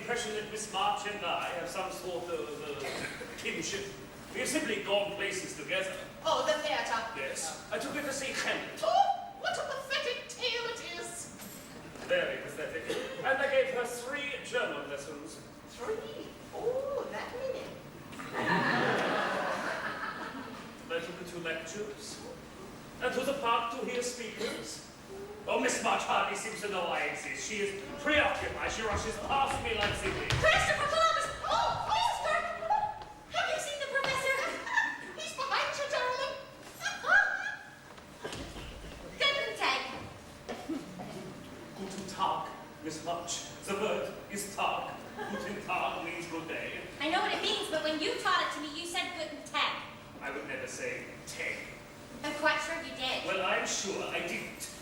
impression that Miss March and I have some sort of kinship. We have simply gone places together. Oh, the theatre. Yes. I took her to see Hamlet. Oh, what a pathetic tale it is. Very pathetic. And I gave her 3 German lessons. 3? Oh, that many. I took her to lectures. And to the park to hear speakers. Oh, Miss March hardly seems to know I exist. She is preoccupied. She rushes past me like zippy. Christopher Columbus! Oh, Mrs. Kirk! Have you seen the professor? He's behind you, darling. Guten Tag. Guten Tag, Miss March. The word is Tag. Guten Tag means good day. I know what it means, but when you taught it to me, you said Guten Tag. I would never say Tag. I'm quite sure you did. Well, I'm sure I didn't.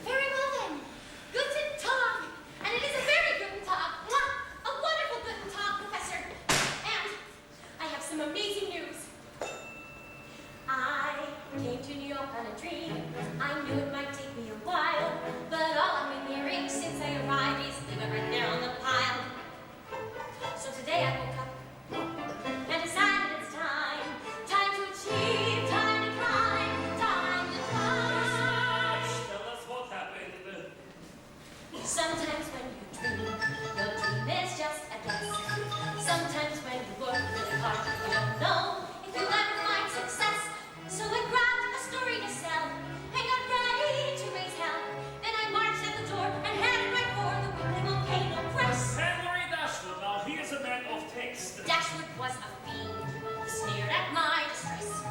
Very well then. Guten Tag. And it is a very Guten Tag. Mwah! A wonderful Guten Tag, Professor. And I have some amazing news. I came to New York on a dream. I knew it might take me a while, but all I've been hearing since I arrived is live right there on the pile. So today I woke up and decided it's time. Time to achieve, time to climb, time to climb. Tell us what happened. Sometimes when you dream, your dream is just a guess. Sometimes when you work really hard, you don't know if you'll ever find success. So I grabbed a story to sell and got ready to raise hell. Then I marched at the door and headed right for the weekly volcano press. Henry Dashwood, now he is a man of taste. Dashwood was a fiend. He sneered at my distress,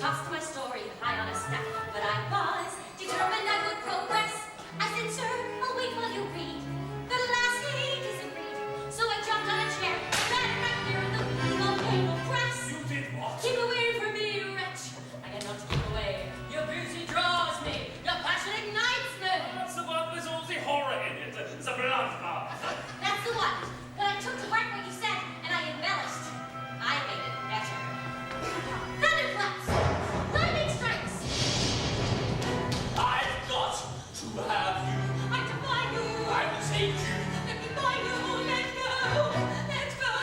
tossed my story high on a stack, but I was determined I would progress. I said, sir, I'll wait while you read. The last he disagreed, so I jumped on a chair, ran right there in the weekly volcano press. You did what? Keep away from me, you wretch. I got not to keep away. Your beauty draws me. Your passion ignites me. That's the one with all the horror in it. The bloodbath. That's the one. But I took to heart what you said, and I embellished. I made it better. Thunderclaps! Lightning strikes! I've got to have you. I defy you! I will take you. Let me buy you! Let go! Let go!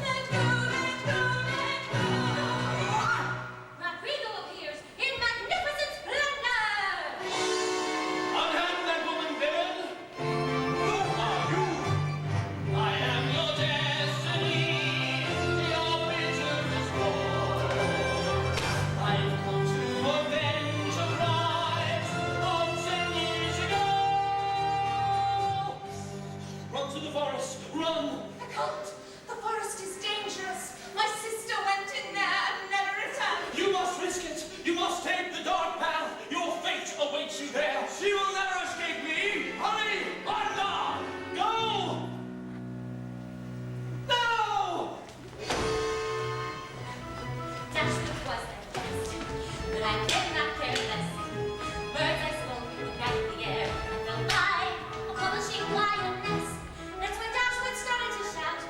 Let go! Let go! Let go! Rodrigo appears in magnificent splendor! Unhand that woman, villain. Who are you? I am your destiny, your bitterest war. I've come to avenge a crime of 10 years ago. Run to the forest, run! I can't. The forest is dangerous. My sister went in there and never returned. You must risk it. You must take the dark path. Your fate awaits you there. She will never escape me. Hurry, Wanda! Go! Now! Dashwood was the best, but I did not care less. Birds I spoke in the crack of the air. I felt like a publishing lioness. That's when Dashwood started to shout,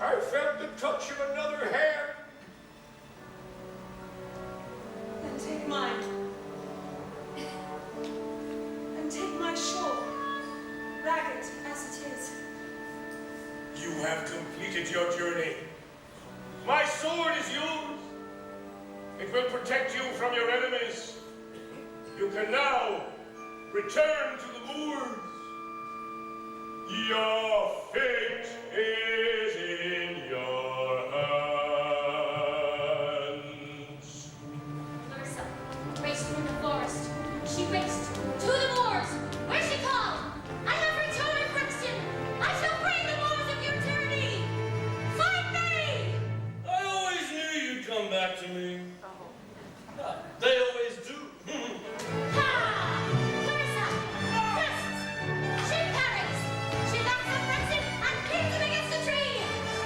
I felt the touch of another hand. Then take mine. And take my shawl, ragged as it is. You have completed your journey. My sword is yours. It will protect you from your enemies. You can now return to the moors. Your fate is in your hands. Clarissa raced through the forest. She raced to the moors, where she called, I have returned, Brixton! I shall bring the moors of your tyranny! Fight me! I always knew you'd come back to me. They always do. Ha! Clarissa! Fists! She parries! She backs up Brixton and kicks him against a tree!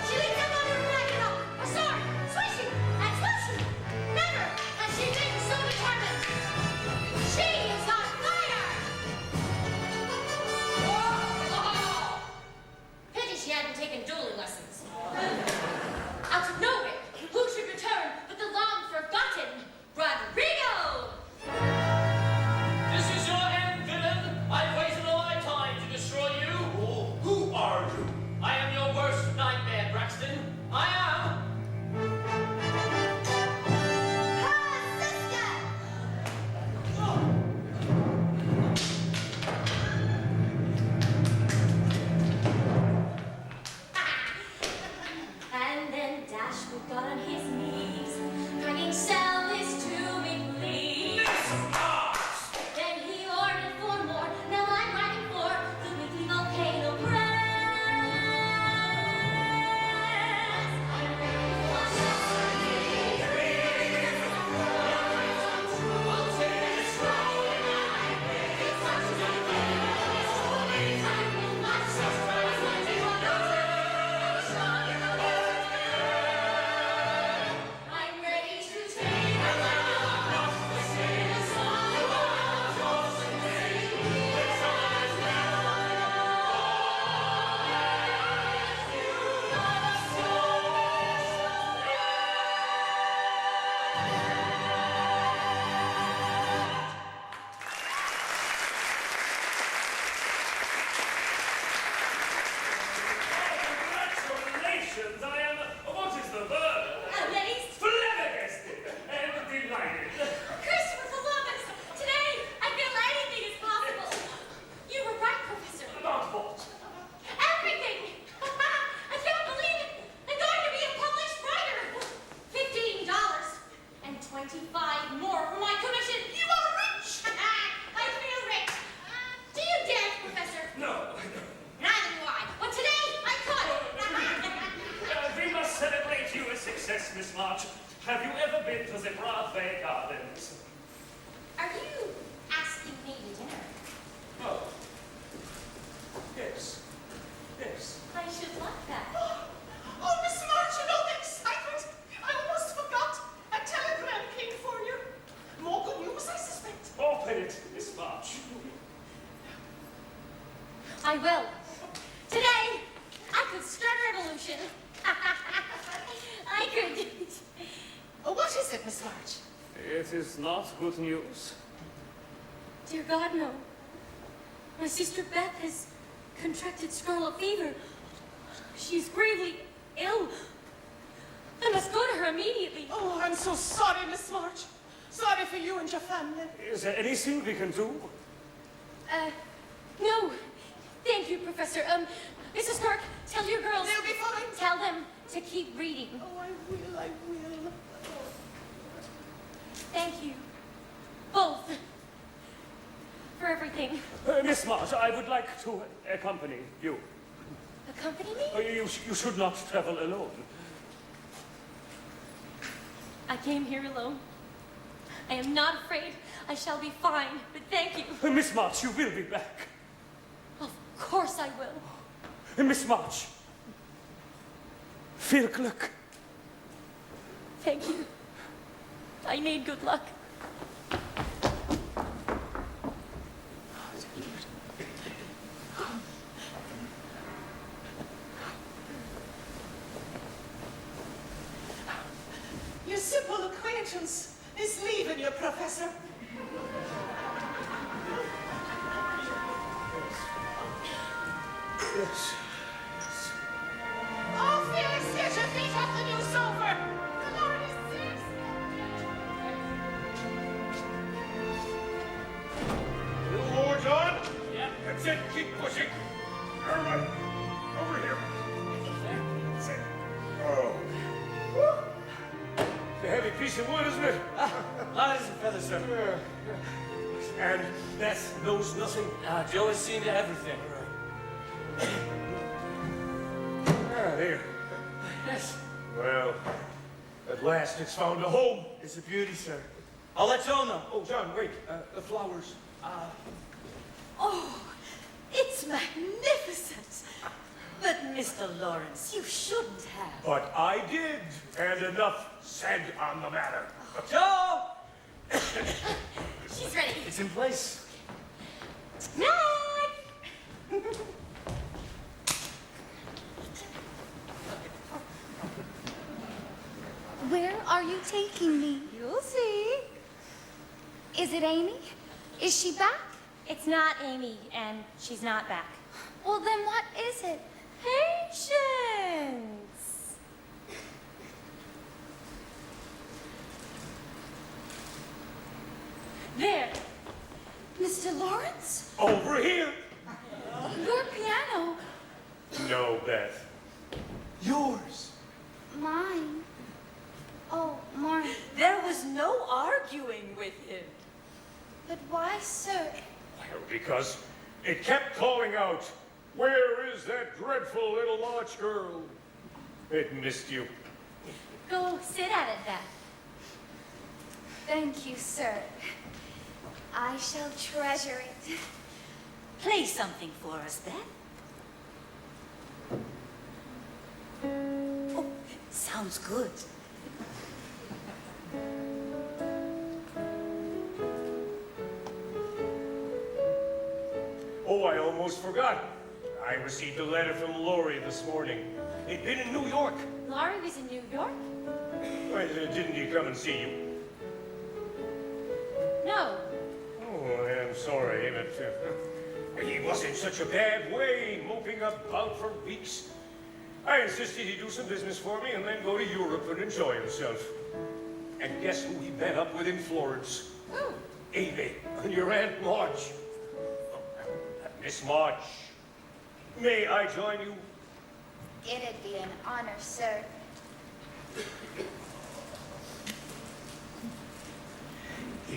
She leaps up on her dragon rock, a sword, swishing and swooshing! Never has she been so determined! She is on fire! Pity she hadn't taken dueling lessons. Out of nowhere, who should return but the long-forgotten Rodrigo! This is your end, villain. I've waited all my time to destroy you. Who are you? I am your worst nightmare, Braxton. I am. sister! And then Dashwood got on his knees, crying, "Sell this to me, please." Then he ordered 4 more. Now I'm writing for the Weekly Volcano Press. I'm ready for I'm ready to take a bow. Sing a song of horse and sing the songs Congratulations! I am, what is the word? Amazed. Flabbergasted and delighted. Christopher Columbus! Today, I feel anything is possible. You were right, Professor. About what? Everything! I can't believe it! I'm going to be a published writer! $15 and 25 more for my commission. You are rich! I feel rich. Do you dance, Professor? No. Neither do I. But today, I could. We must celebrate you a success, Miss March. Have you ever been to the Broadway Gardens? Are you asking me to dinner? Oh. Yes. Yes. I should like that. Oh, Miss March, you know the excitement. I almost forgot. A telegram came for you. More good news, I suspect. Open it, Miss March. I will. Today, I could start a revolution. I could. Oh, what is it, Miss March? It is not good news. Dear God, no. My sister Beth has contracted scarlet fever. She is gravely ill. I must go to her immediately. Oh, I'm so sorry, Miss March. Sorry for you and your family. Is there anything we can do? No. Thank you, Professor. Mrs. Kirk, tell your girls. They'll be fine. Tell them to keep reading. Oh, I will, I will. Thank you. Both. For everything. Miss March, I would like to accompany you. Accompany me? You should not travel alone. I came here alone. I am not afraid. I shall be fine, but thank you. Miss March, you will be back. Of course I will. Miss March. Veel geluk. Thank you. I need good luck. Congratulations. Is leaving you, Professor. Yes. Oh, Felix, get your feet off the new sofa. The Lord is serious. A little more, John. Yep. That's it. Keep pushing. All right. Over here. That's it. Oh. Woo. It's a heavy piece of wood, isn't it? Light as a feather, sir. And that knows nothing. Joe has seen to everything. Ah, there. Yes. Well, at last it's found a home. It's a beauty, sir. I'll let Joe know. Oh, John, wait. The flowers. Oh, it's magnificent. But, Mr. Lawrence, you shouldn't have. But I did, and enough said on the matter. Joe! She's ready. It's in place. Night! Where are you taking me? You'll see. Is it Amy? Is she back? It's not Amy, and she's not back. Well, then what is it? Patience! There. Mr. Lawrence? Over here. Your piano. No, Beth. Yours. Mine. Oh, mine. There was no arguing with him. But why, sir? Well, because it kept calling out, "Where is that dreadful little March girl?" It missed you. Go sit at it then. Thank you, sir. I shall treasure it. Play something for us, Beth. Oh, sounds good. Oh, I almost forgot. I received a letter from Lori this morning. He'd been in New York. Laurie was in New York? Why, didn't he come and see you? No. Oh, I'm sorry, but he was in such a bad way, moping about for weeks. I insisted he do some business for me and then go to Europe and enjoy himself. And guess who he met up with in Florence? Who? Amy, and your Aunt March. Miss March, may I join you? It'd be an honor, sir.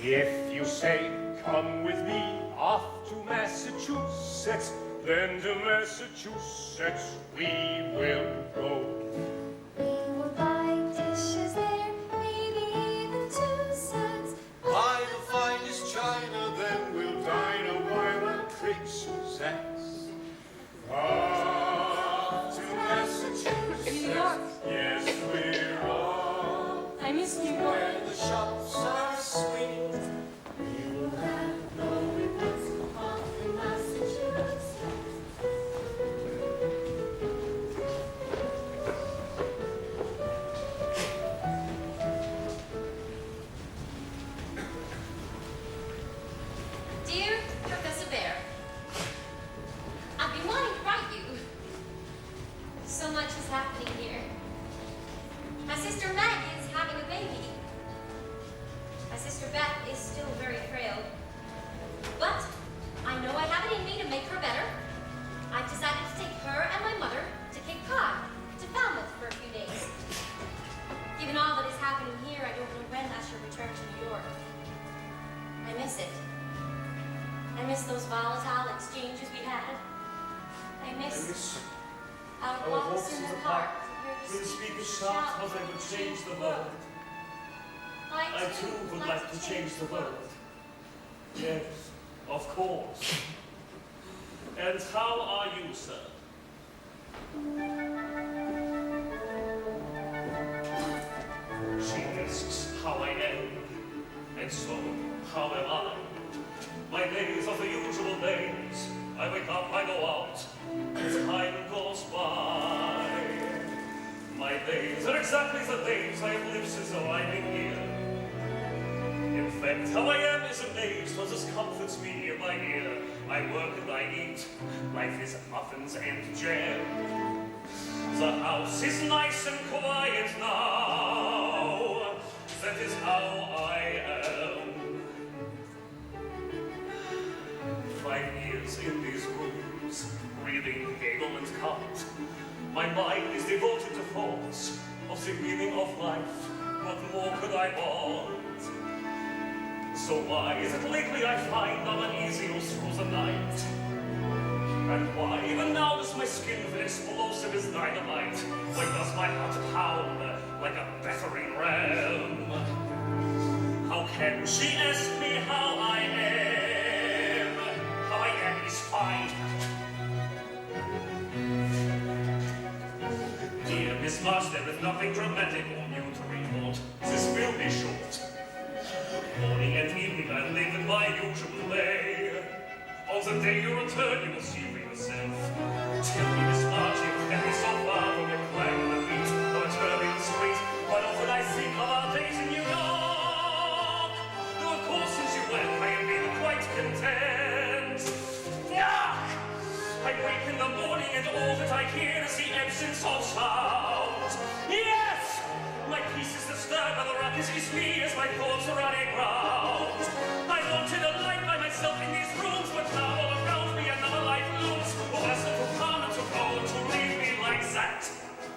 If you say, come with me off to Massachusetts, then to Massachusetts we will go. We will buy dishes there, maybe even 2 cents. Buy the finest china, then we'll dine a while on crepe Suzette's. Off to Massachusetts. New York. Yes, we're all I miss New York. where the shops are sweet. We will have no regrets off in Massachusetts. Dear Professor Bear, I've been wanting to write you. So much is happening here. My sister Maggie is having a baby. My sister Beth is still very frail. But I know I have it in me to make her better. I've decided to take her and my mother to Cape Cod, to Falmouth for a few days. Given all that is happening here, I don't know when I shall return to New York. I miss it. I miss those volatile exchanges we had. I miss our walks in the park Will speak a shout how they would change the world. I too would like to change the world. Yes, of course. And how are you, sir? She asks how I am, and so how am I. My days are the usual days. I wake up, I go out, as time goes by. My days are exactly the days I have lived since arriving here. fact, how I am is amazed, for this comforts me in my ear. I work and I eat, life is muffins and jam. The house is nice and quiet now, that is how I am. 5 years in these rooms, reading Hegel and Kant. My mind is devoted to thoughts of the meaning of life. What more could I want? So why is it lately I find I'm uneasy all through the night? And why even now does my skin feel explosive as dynamite? Why does my heart pound like a battering ram? How can she ask me how I am? How I am is fine. Dear Miss March, there is nothing dramatic or new to report. This will be short. Morning and evening I live in my usual way. On the day you return, you will see for yourself. Tell me, Miss March, if that is so far from the clang and the beat of a turbulent street, but often I think of our days in New York. Though of course since you went, I have been quite content. Yuck! I wake in the morning and all that I hear is the absence of sound. Yes! My peace is disturbed by the ruckus is me as my thoughts are running round. I wanted a life by myself in these rooms, but now all around me another life looms. Oh, that's a profound to go and to leave me like that.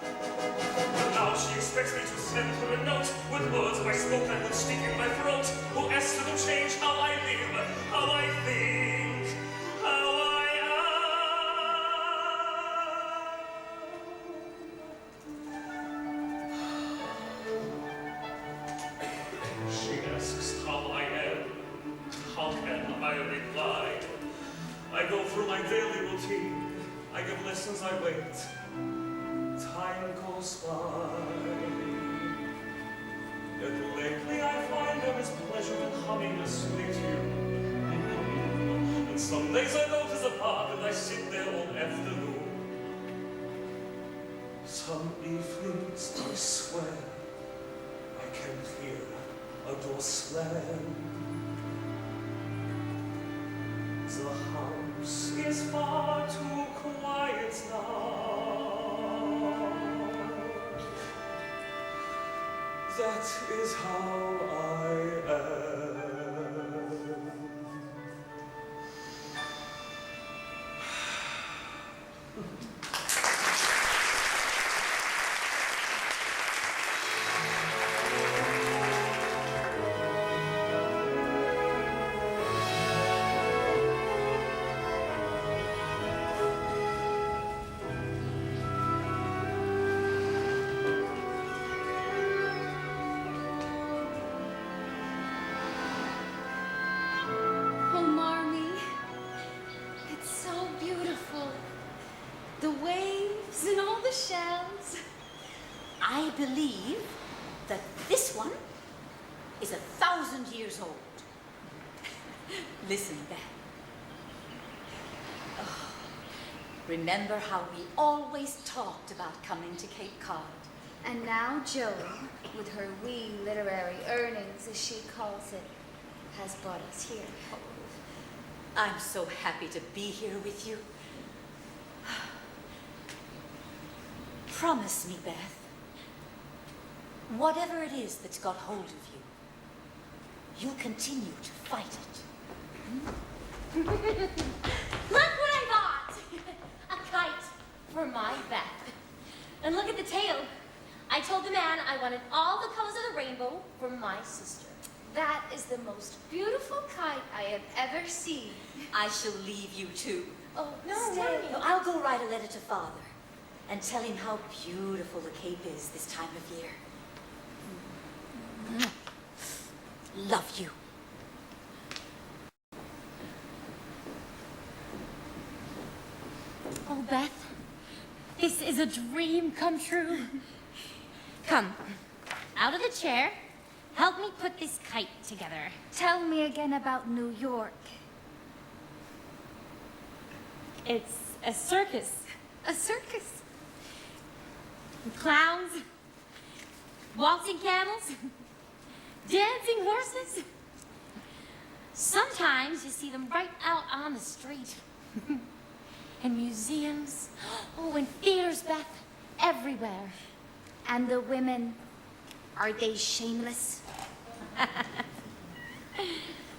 But now she expects me to send her a note with words I spoke that would stick in my throat. Who asks her to change how I live, how I think, how I am. She asks how I am. How can I reply? I go through my daily routine. I give lessons, I wait. Time goes by. Yet lately I find there is pleasure in humming a sweet tune. And some days I go to the park and I sit there all afternoon. Some evenings I swear I can hear a door slam. The house is far too quiet now. That is how I am. Oh, Marmee, it's so beautiful. The waves and all the shells. I believe that this one is 1,000 years old. Listen, Beth. Oh, remember how we always talked about coming to Cape Cod? And now Joan, with her wee literary earnings, as she calls it, has brought us here. I'm so happy to be here with you. Promise me, Beth, whatever it is that's got hold of you, you'll continue to fight it. Look what I bought! A kite for my Beth. And look at the tail. I told the man I wanted all the colors of the rainbow for my sister. That is the most beautiful kite I have ever seen. I shall leave you too. Oh, No, stay. Mommy. No, I'll go write a letter to Father and tell him how beautiful the Cape is this time of year. Love you. Oh, Beth, this is a dream come true. Come, out of the chair. Help me put this kite together. Tell me again about New York. It's a circus. A circus? Clowns, waltzing camels, dancing horses. Sometimes you see them right out on the street. In museums, oh, in theaters, Beth, everywhere. And the women, are they shameless?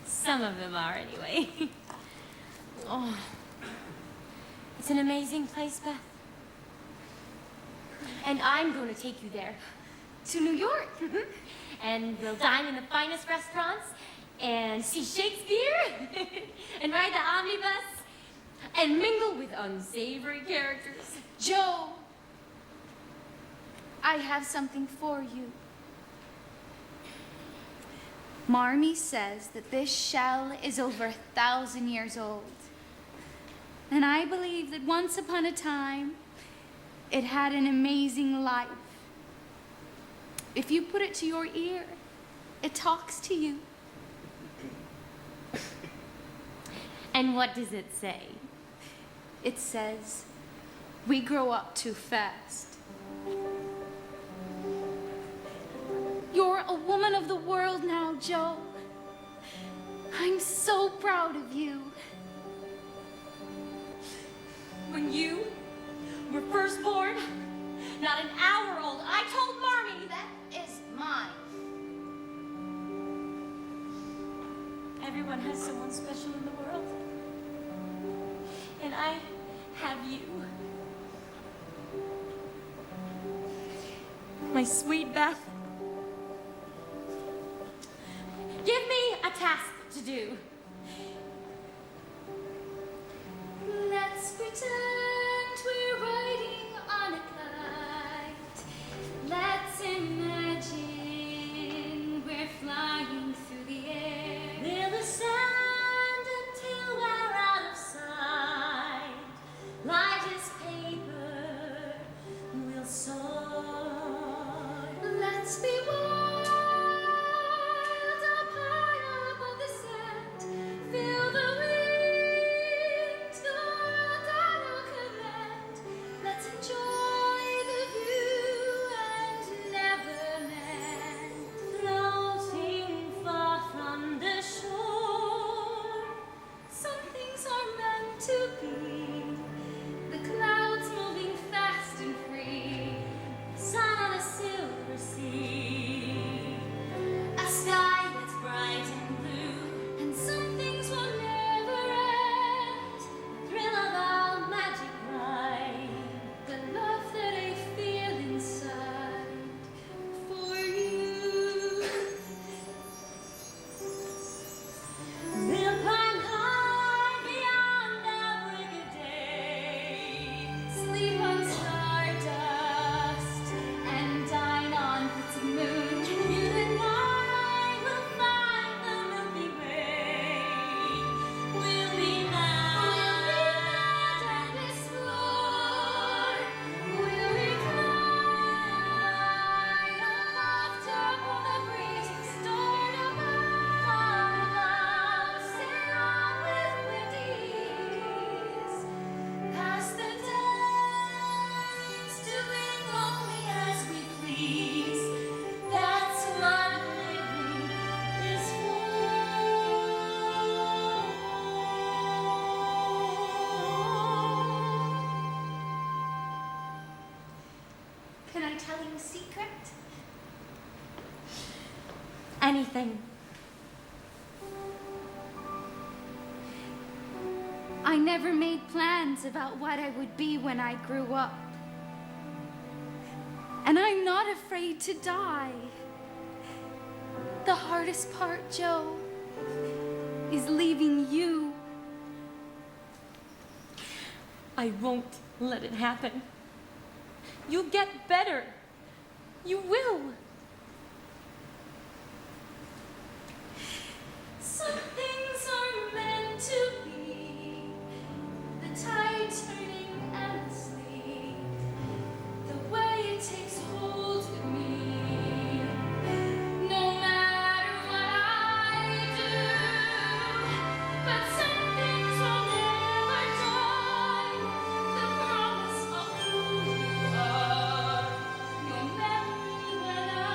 Some of them are, anyway. Oh, it's an amazing place, Beth. And I'm going to take you there, to New York. And we'll dine in the finest restaurants, and see Shakespeare, and ride the omnibus, and mingle with unsavory characters. Joe, I have something for you. Marmee says that this shell is over 1,000 years old. And I believe that once upon a time, it had an amazing life. If you put it to your ear, it talks to you. And what does it say? It says, we grow up too fast. You're a woman of the world now, Joe. I'm so proud of you. When you were first born, not an hour old, I told Marmee that Is mine. everyone has someone special in the world. And I have you. My sweet Beth. Give me a task to do. Let's pretend we're riding on a kite. Let's imagine we're flying through the air. We'll ascend until we're out of sight. Light as paper, we'll soar. Let's be wild up high above the sand. Feel the wind, the world at our command. Let's enjoy the view and never land. Floating far from the shore. Some things are meant to be. The clouds moving fast and free. Sun on a silver sea. A sky that's bright and blue. And some things will never end. Thrill of our magic ride. The love that I feel inside for you. We'll climb high beyond our break of day. Sleep on stardust and dine on its moon. You and I will find the Milky Way. We'll be mad and explore. We'll recline after the breeze. Start above, sail on with windies. Pass the days doing only as we please. That's what living is for. Can I tell you a secret? anything. I never made plans about what I would be when I grew up. And I'm not afraid to die. The hardest part, Joe, is leaving you. I won't let it happen. You'll get better. You will. Some things are meant to be. The tide turning endlessly. The way it takes hold of me. No matter what I do. But some things will never die. The promise of who you are. Your memory when I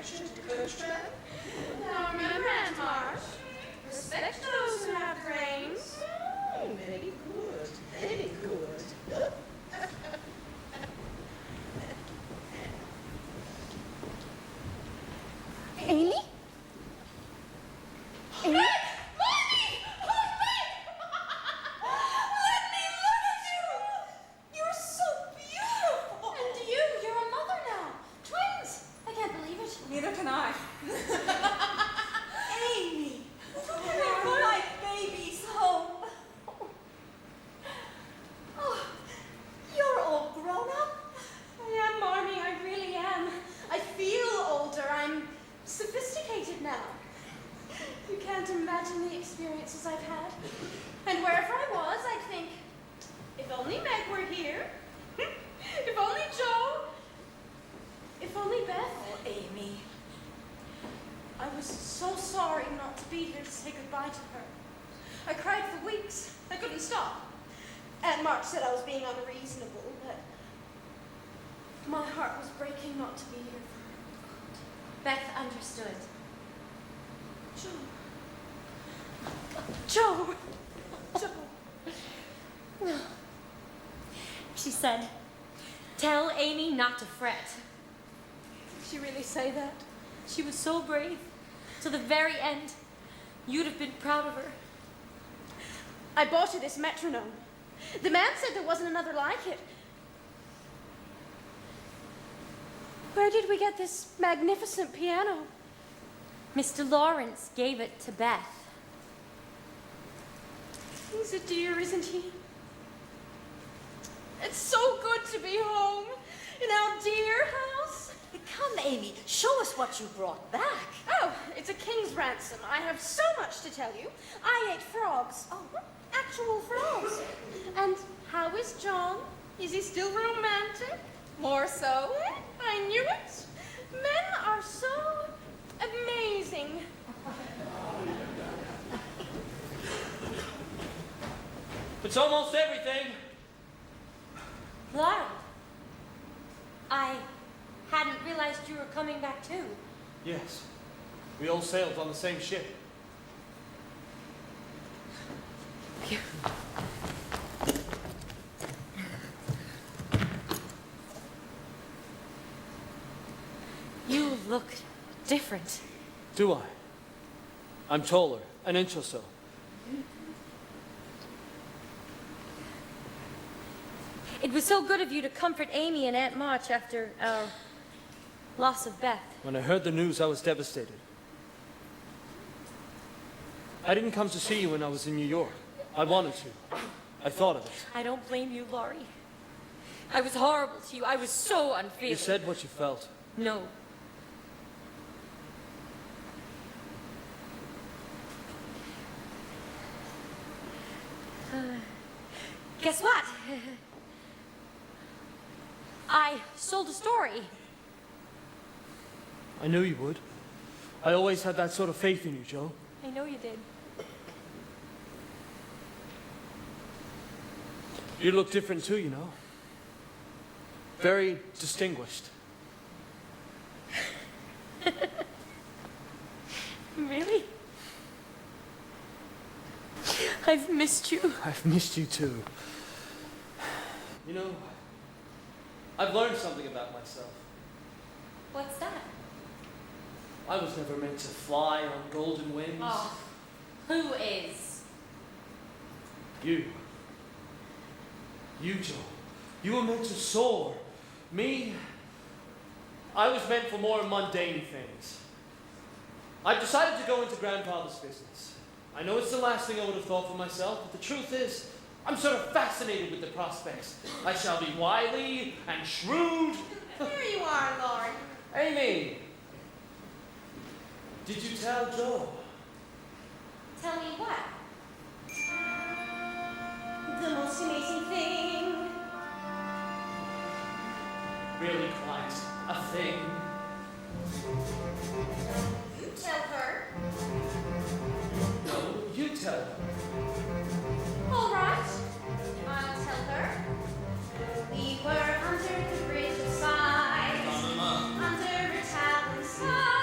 Richard de Coachman. Now remember, Aunt March, respect those who have brains. Oh, very good, very good. Amy? Amy? Mommy! Oh, Meg! Let me look at you! You're so beautiful! And you're a mother now. Twins. I can't believe it. Neither can I. Amy! We're like babies home. Oh, you're all grown up. I am, Marmee, I really am. I feel older. I'm sophisticated now. You can't imagine the experiences I've had. And wherever I was, I'd think, if only Meg were here. If only Joe. If only Beth. Oh, Amy. I was so sorry not to be here to say goodbye to her. I cried for weeks. I couldn't stop. Aunt March said I was being unreasonable, but my heart was breaking not to be here for Beth understood. her. Joe. Joe. She said, "Tell Amy not to fret." Did she really say that? She was so brave. To the very end, you'd have been proud of her. I bought her this metronome. The man said there wasn't another like it. Where did we get this magnificent piano? Mr. Lawrence gave it to Beth. He's a dear, isn't he? It's so good to be home in our dear house. Come, Amy, show us what you brought back. Oh, it's a king's ransom. I have so much to tell you. I ate frogs. Oh, actual frogs. And how is John? Is he still romantic? More so? I knew it. Men are so amazing. It's almost everything. Lauren, I hadn't realized you were coming back too. Yes. We all sailed on the same ship. You look different. Do I? I'm taller, an inch or so. It was so good of you to comfort Amy and Aunt March after our loss of Beth. When I heard the news, I was devastated. I didn't come to see you when I was in New York. I wanted to. I thought of it. I don't blame you, Laurie. I was horrible to you. I was so unfair. You said what you felt. No. Guess what? I sold a story. I knew you would. I always had that sort of faith in you, Joe. I know you did. You look different too, you know. Very distinguished. Really? I've missed you. I've missed you too. You know, I've learned something about myself. What's that? I was never meant to fly on golden wings. Oh, who is? You, Joe. You were meant to soar. Me, I was meant for more mundane things. I've decided to go into Grandfather's business. I know it's the last thing I would have thought for myself, but the truth is, I'm sort of fascinated with the prospects. I shall be wily and shrewd. Here you are, Lauren. Amy, did you tell Joe? Tell me what? The most amazing thing. Really quite a thing. You tell her. No, you tell her. All right. I'll tell her. We were under the bridge of sighs, under a towering sky.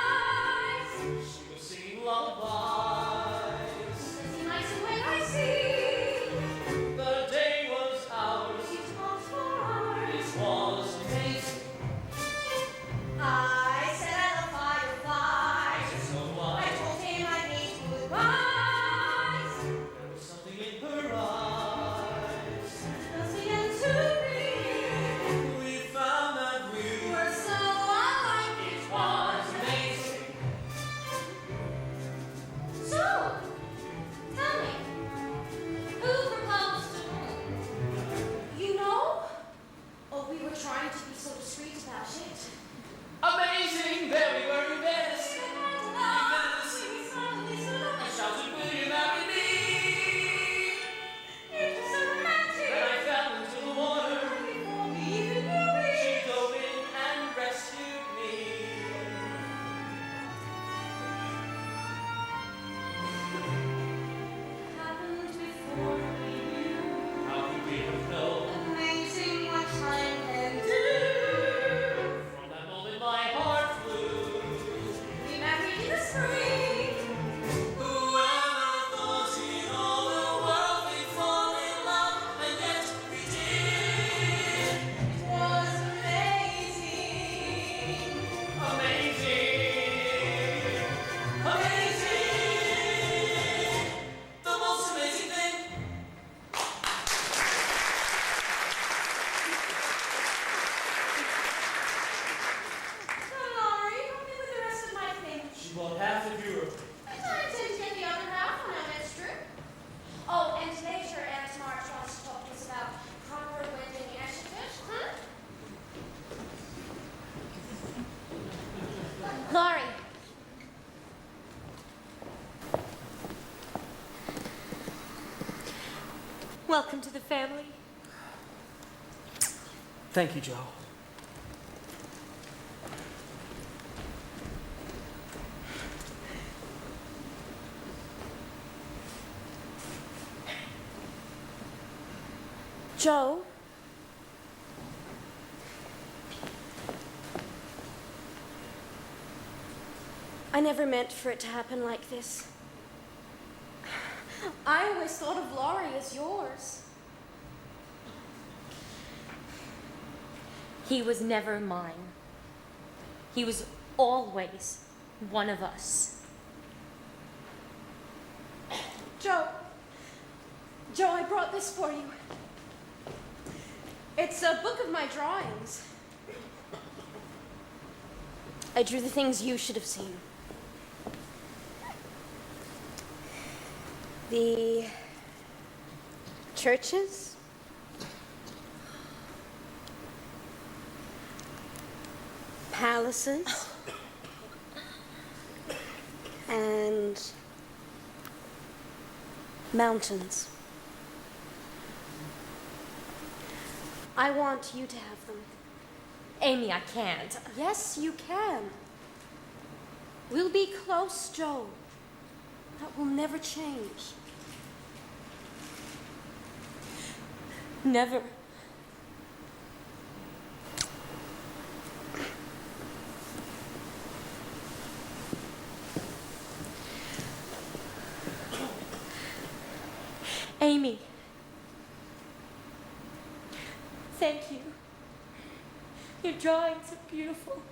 before we knew. How could we have known? Amazing what time can do. From that moment my heart flew. We met in the spring. Whoever thought in all the world we'd fall in love, and yet we did. It was amazing. Amazing! Amazing! The most amazing thing! Come, Laurie, help me with the rest of my things. She bought half of Europe. I intend to get the other half on our next trip. Oh, and today your Aunt March wants to talk to us about proper wedding etiquette. Huh? Laurie. Welcome to the family. Thank you, Joe. Joe. I never meant for it to happen like this. I always thought of Laurie as yours. He was never mine. He was always one of us. Joe. Joe, I brought this for you. It's a book of my drawings. I drew the things you should have seen. The churches, palaces, and mountains. I want you to have them. Amy, I can't. Yes, you can. We'll be close, Joe. That will never change. Never. Amy. Thank you. Your drawings are beautiful.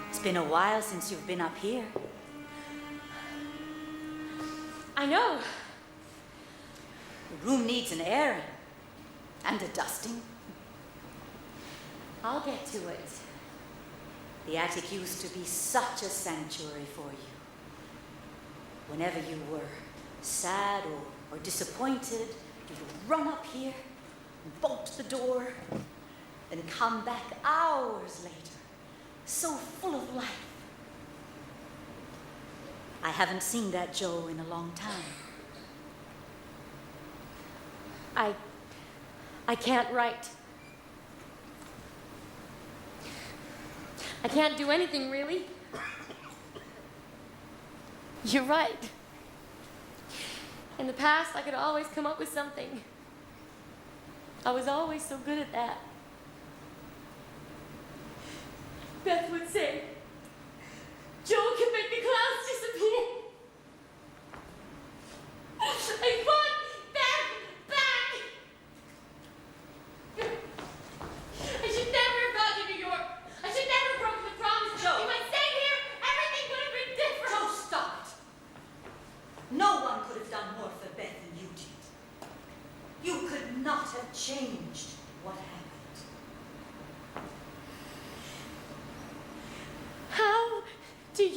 It's been a while since you've been up here. I know. The room needs an airing and a dusting. I'll get to it. The attic used to be such a sanctuary for you. Whenever you were sad or disappointed, you would run up here, bolt the door, then come back hours later, so full of life. I haven't seen that Joe in a long time. I can't write. I can't do anything, really. You're right. In the past, I could always come up with something. I was always so good at that. Beth would say, Joe can make the clouds disappear. I want Beth back. I should never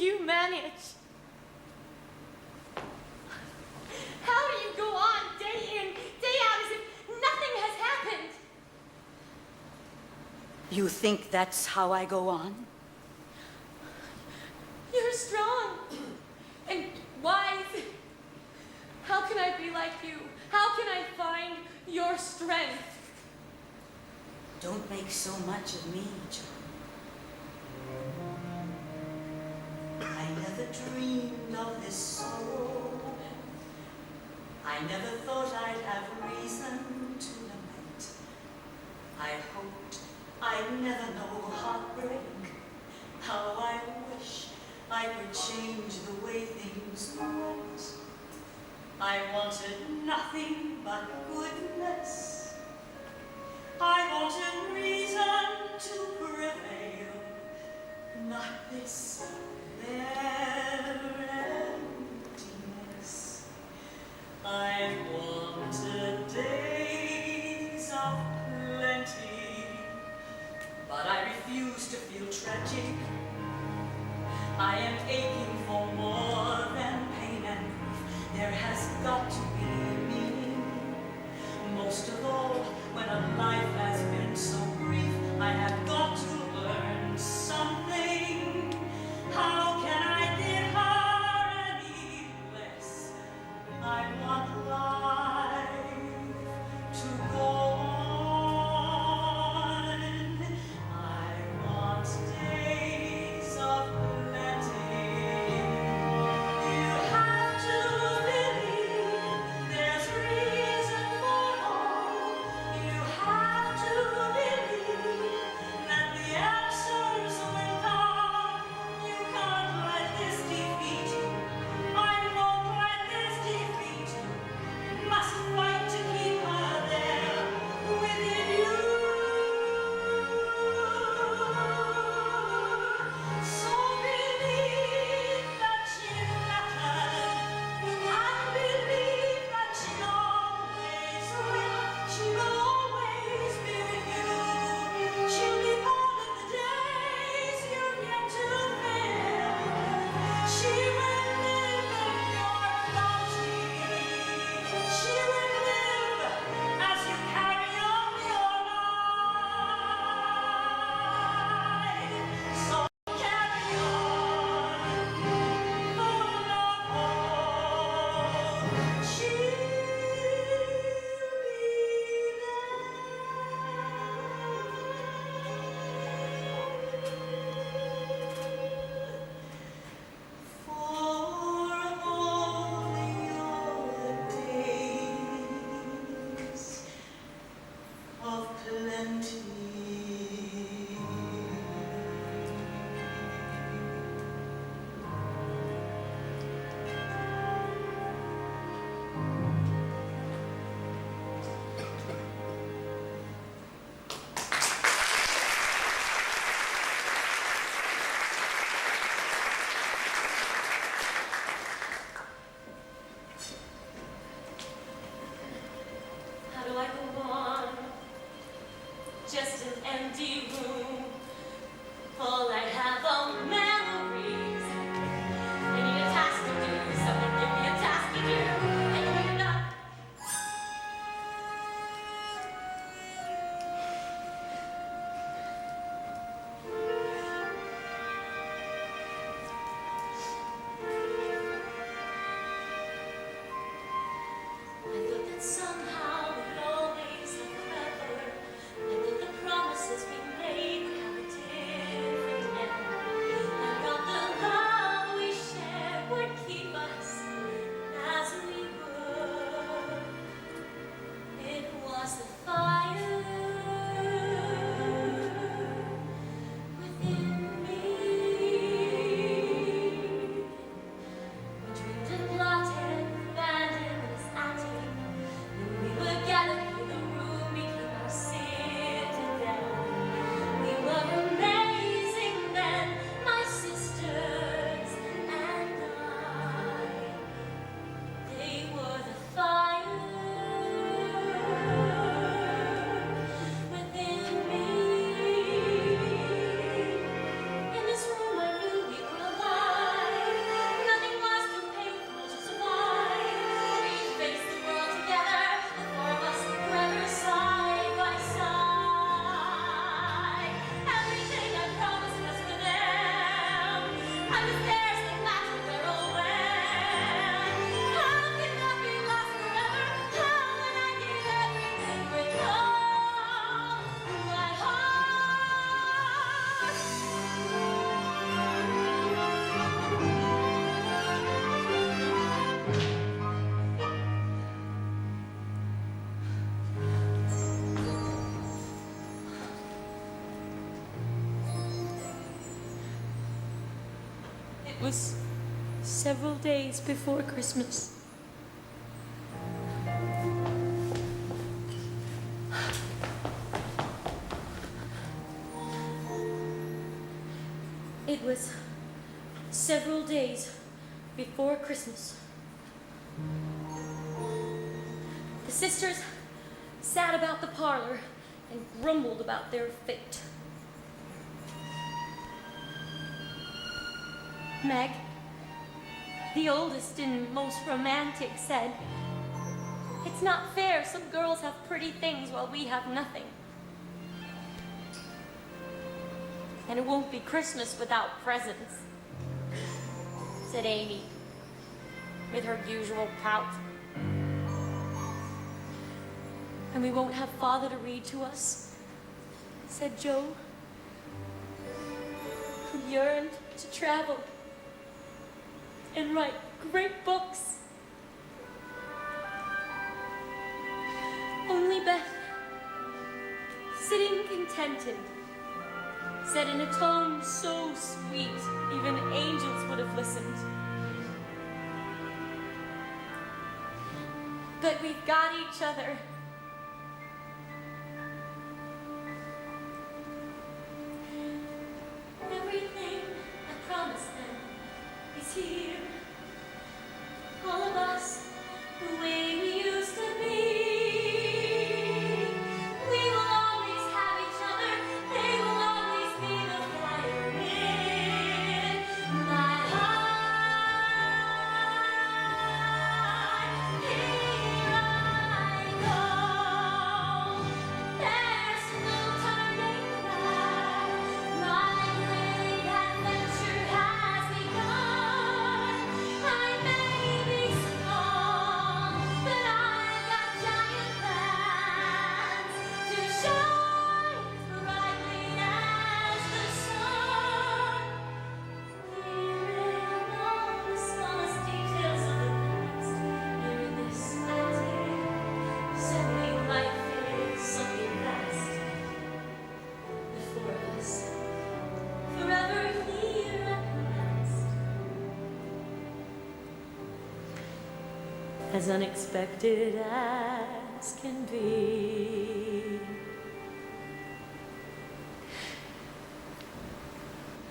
you manage? How do you go on day in, day out as if nothing has happened? You think that's how I go on? You're strong and wise. How can I be like you? How can I find your strength? Don't make so much of me, John. I never dreamed of this sorrow. I never thought I'd have reason to lament. I hoped I'd never know heartbreak. How I wish I could change the way things went. I wanted nothing but goodness. I wanted reason to prevail, not this bare emptiness. I wanted days of plenty, but I refuse to feel tragic. I am aching for more than pain and grief. There has got to be meaning. Most of all, when a life has been so brief, I have got to learn something. How can I give her any less? I want life to go on. I want days of plenty. You have to believe there's reason for all. You have to believe I'm the stairs that match with their old land. How can that be lost forever? How when I give everything with all my heart? It was several days before Christmas. It was several days before Christmas. The sisters sat about the parlor and grumbled about their fate. Meg, the oldest and most romantic, said, "It's not fair. Some girls have pretty things while we have nothing. And it won't be Christmas without presents," said Amy, with her usual pout. "And we won't have Father to read to us," said Joe, who yearned to travel and write great books. Only Beth, sitting contented, said in a tone so sweet, even angels would have listened, "But we've got each other." Everything I promised them is here. All of us, the way we used to be. We will always have each other. They will always be the fire in my heart. Here I go. There's no turning back. My great adventure has begun. I may be small, but I've got giant plans to shine as brightly as the sun. Hearing all the smallest details of the past here in this attic. Suddenly life is something fast before us. Forever here at last. As unexpected as can be.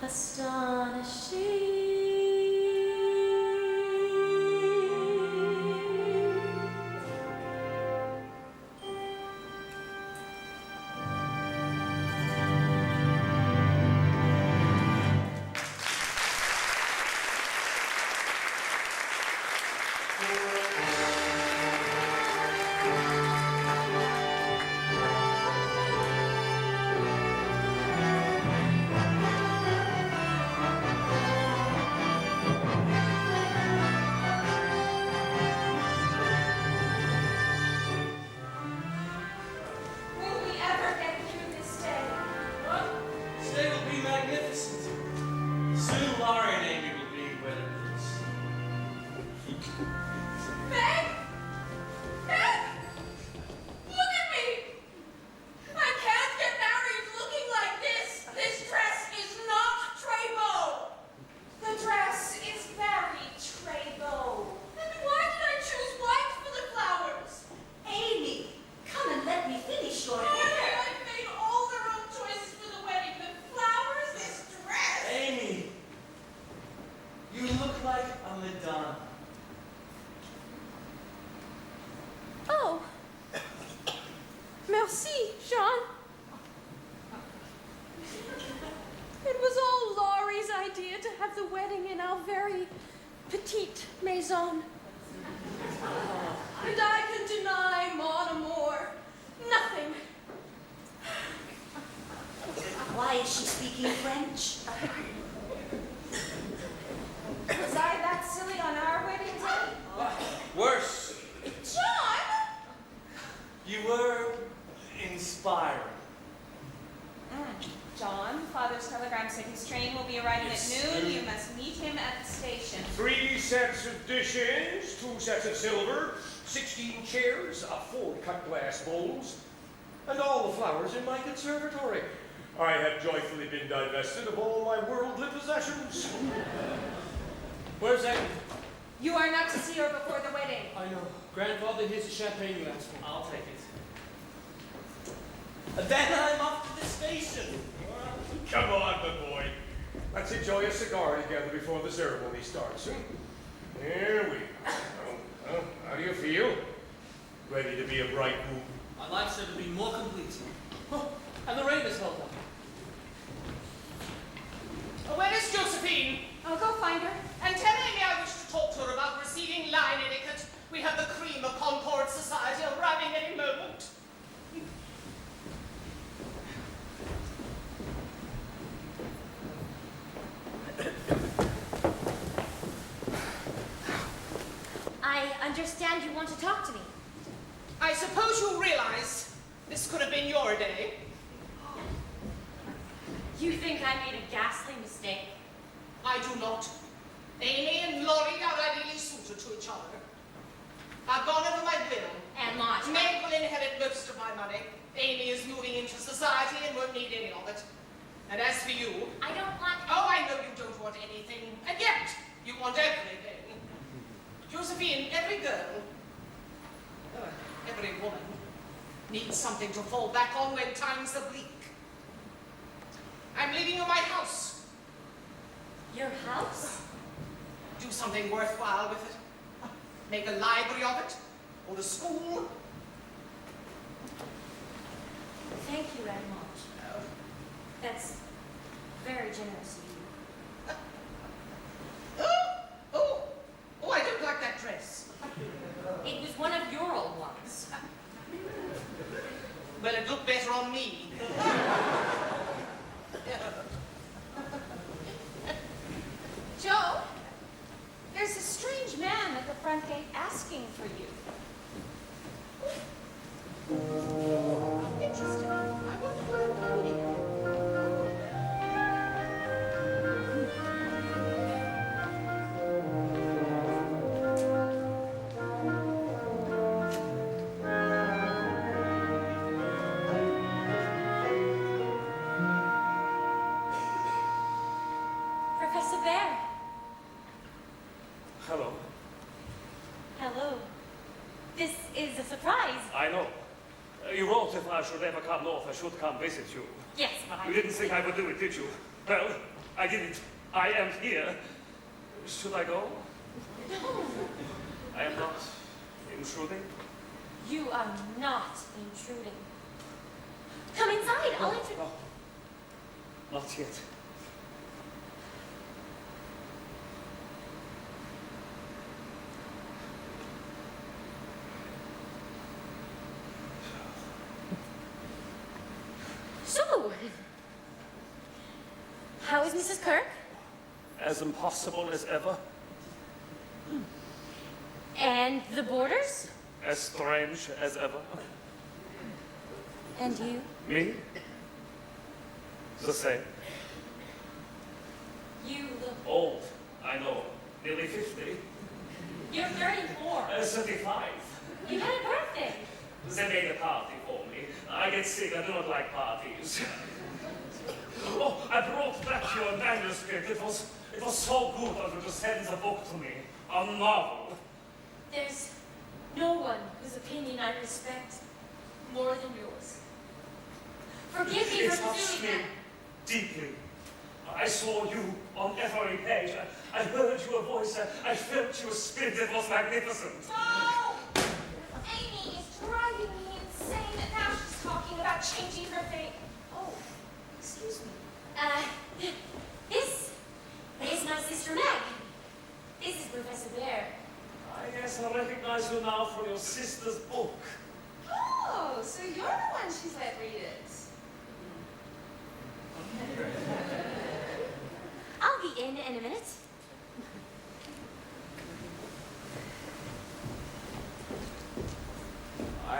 Astonishing. Will we ever get through this day? What? Today will be magnificent. Soon Laurie and Amy will be wedded to us. Meg? Meg? Look at me! I can't get married looking like this. This dress is not Trebo. The dress is very Trebo. And why did I choose white for the flowers? Amy, come and let me finish your Okay, hair. I made all the wrong choices for the wedding. The flowers, this dress. Amy, you look like a Madonna. Oh. Merci, Jean. It was all Laurie's idea to have the wedding in our very petite maison. And I can deny, mon amour, nothing. Why is she speaking French? Was I that silly on our wedding day? Worse. John! You were inspiring. John, Father's telegram said his train will be arriving at noon. You must meet him at the station. 3 sets of dishes, 2 sets of silver, 16 chairs, 4 cut glass bowls, and all the flowers in my conservatory. I have joyfully been divested of all my worldly possessions. Where's Agnes? You are not to see her before the wedding. I know. Grandfather, here's the champagne you asked for. I'll take it. And then I'm off to the station. Come on, my boy. Let's enjoy a cigar together before the ceremony starts. Here we go. How do you feel? Ready to be a bridegroom? My life's never been more complete. Oh, and the rain has held up. Where is Josephine? I'll go find her. And tell Amy I wish to talk to her about receiving line etiquette. We have the cream of Concord society arriving any moment. I understand you want to talk to me. I suppose you realize this could have been your day. You think I made a ghastly mistake? I do not. Amy and Laurie are ideally suited to each other. I've gone over my will. And Marge. Meg will inherit most of my money. Amy is moving into society and won't need any of it. And as for you, I don't want... oh, I know you don't want anything, and yet you want everything. Josephine, every girl, every woman, needs something to fall back on when times are bleak. I'm leaving you my house. Your house? Do something worthwhile with it. Make a library of it, or a school. Thank you very much. That's very generous of you. Oh, I don't like that dress. It was one of your old ones. Well, it looked better on me. Joe, there's a strange man at the front gate asking for you. Interesting. I wonder where I'm meeting. Professor Bear. Hello. Hello. This is a surprise. I know. You wrote if I should ever come north, I should come visit you. Yes, but I... You didn't think I would do it, did you? Well, I did it. I am here. Should I go? No. I am not intruding. You are not intruding. Come inside. I'll introduce... No. Not yet. So, how is Mrs. Kirk? As impossible as ever. And the boarders? As strange as ever. And you? Me? The same. You look... Old, I know. Nearly 50. You're 34. 35. You had a birthday. They made a party for me. I get sick. I do not like parties. Oh, I brought back your manuscript. It was so good of you to send the book to me. A novel. There's no one whose opinion I respect more than yours. Forgive me It for touched doing me that. deeply. I saw you on every page. I heard your voice. I felt your spirit. It was magnificent. Oh! Amy is driving me insane, and now she's talking about changing her fate. Oh, excuse me. This is my sister Meg. This is Professor Bear. I guess I recognize you now from your sister's book. Oh, so you're the one she's let read it. I'll be in a minute.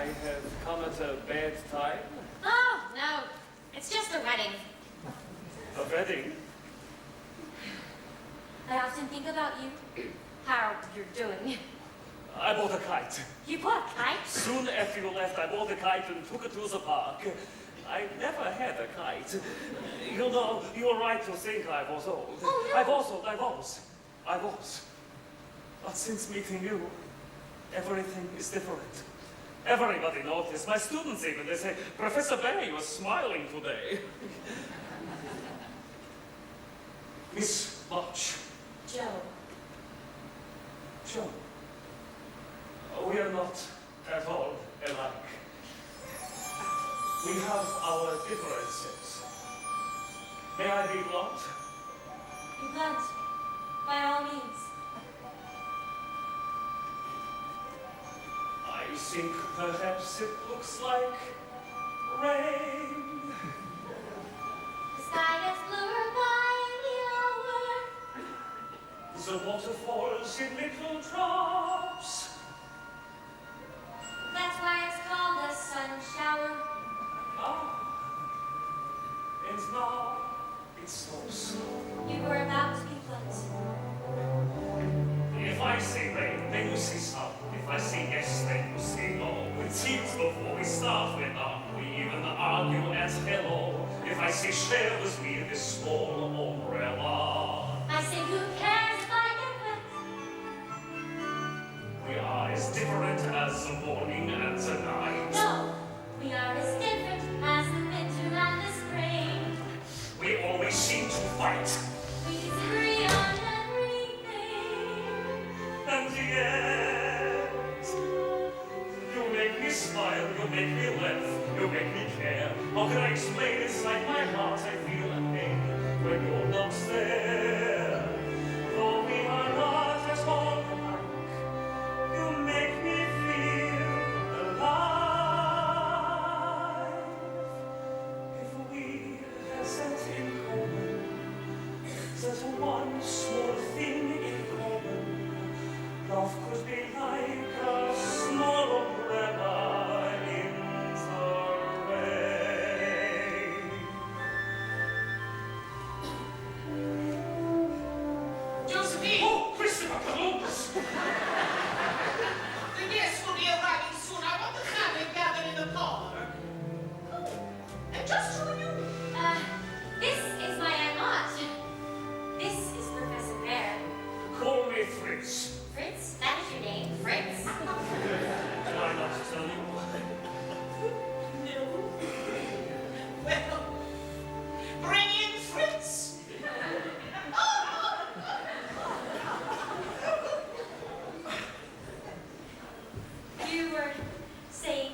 I have come at a bad time. Oh, no. It's just a wedding. A wedding? I often think about you, how you're doing. I bought a kite. You bought a kite? Soon after you left, I bought a kite and took it to the park. I never had a kite. You know, you're right to think I was old. Oh, no. I was. But since meeting you, everything is different. Everybody noticed. My students even, they say, Professor Barry was smiling today. Miss March. Joe. Joe. We are not at all alike. We have our differences. May I be blunt? Be blunt. By all means. I think perhaps it looks like rain. The sky gets bluer by the hour. The water falls in little drops. That's why it's called a sun shower. Ah, and now it's so slow. You were about to be blunt. If I say rain, then you say sun. If I say yes, then you say no. It seems before we start with we even argue as hello. If I say share with me this small umbrella. I say who cares if I get wet? We are as different as the morning and the night. No, we are as different as the winter and the spring. We always seem to fight. We disagree on everything. And yet, you make me smile, you make me laugh, you make me care. How can I explain? It's like my heart, I feel a pain when you're not there. Though we are not as all alike, you make me feel alive. If we have that in common, that one small thing in common, love could be like a small umbrella in the rain. Josephine! Oh, Christopher Columbus! The guests will be arriving soon. I want the family gathered in the parlor. Oh, and just who are you? This is my Aunt Maud. This is Professor Bear. Call me Fritz. Fritz, that is your name, Fritz. Did I not tell you? No. Well, bring in Fritz. You were saying,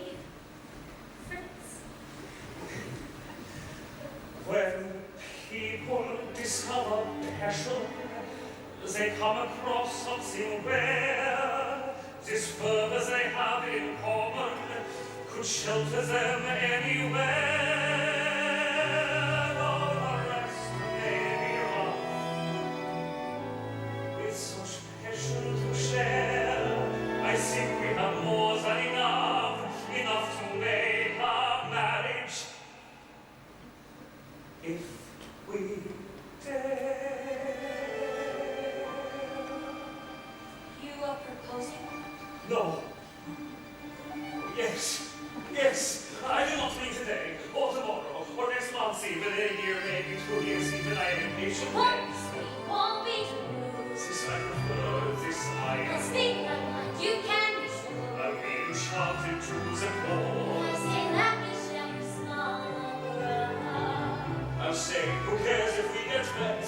Fritz? When people discover passion, they come across something rare. This fervor they have in common could shelter them anywhere. Though the rest may be rough, with such passion to share, I think we have more than enough to make a marriage. If we dare. You are proposing? No. Yes. I do not mean today, or tomorrow, or next month even, in a year, maybe 2 years even. I am impatient. Won't be true. This I prefer, this I Well, am. speak my mind, you can be sure. I'll be enchanted to the I core. say that we share a small umbrella. I'll say, who cares if we get wet?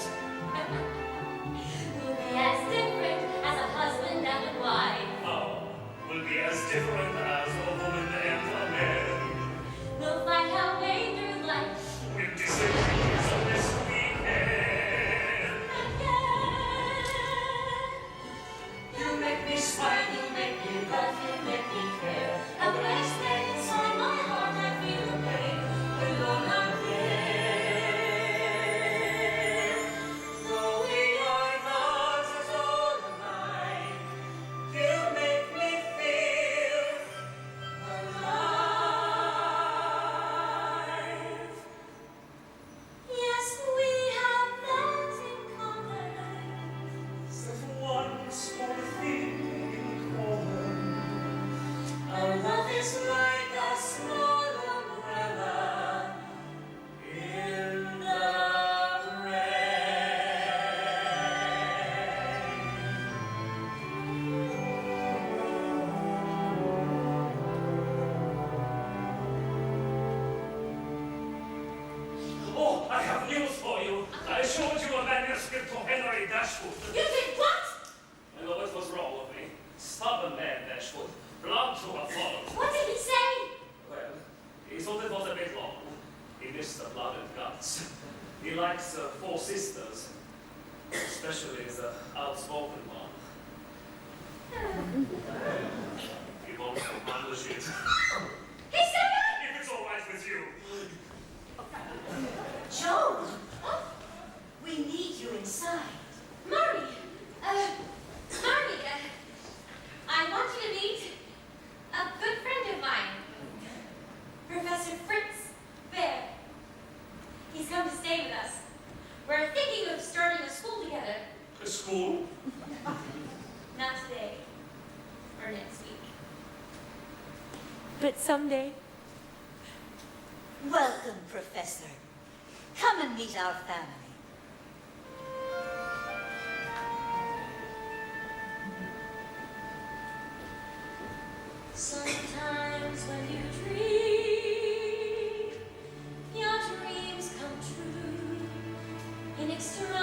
We'll be as different as a husband and a wife. Oh, we'll be as different as a woman and a man. We'll find our way through life We'll disagree as best we can. again. You make me smile, you make me laugh, you make me care. And when I spend inside my heart, I feel the pain. We're gonna Though we are not as old alike, you make me feel alive. Dashwood. You did what? I know what was wrong with me. Stubborn man, Dashwood. Blood to a fault. What did he say? Well, he thought it was a bit long. He missed the blood and guts. He likes Four Sisters, especially the outspoken one. He wants to publish it. He said that? If it's all right with you. Joan, we need you inside. Marty, Marty, I want you to meet a good friend of mine, Professor Fritz Bear. He's come to stay with us. We're thinking of starting a school together. A school? Not today, or next week. But someday. Welcome, Professor. Come and meet our family. Sometimes when you dream, your dreams come true in extraordinary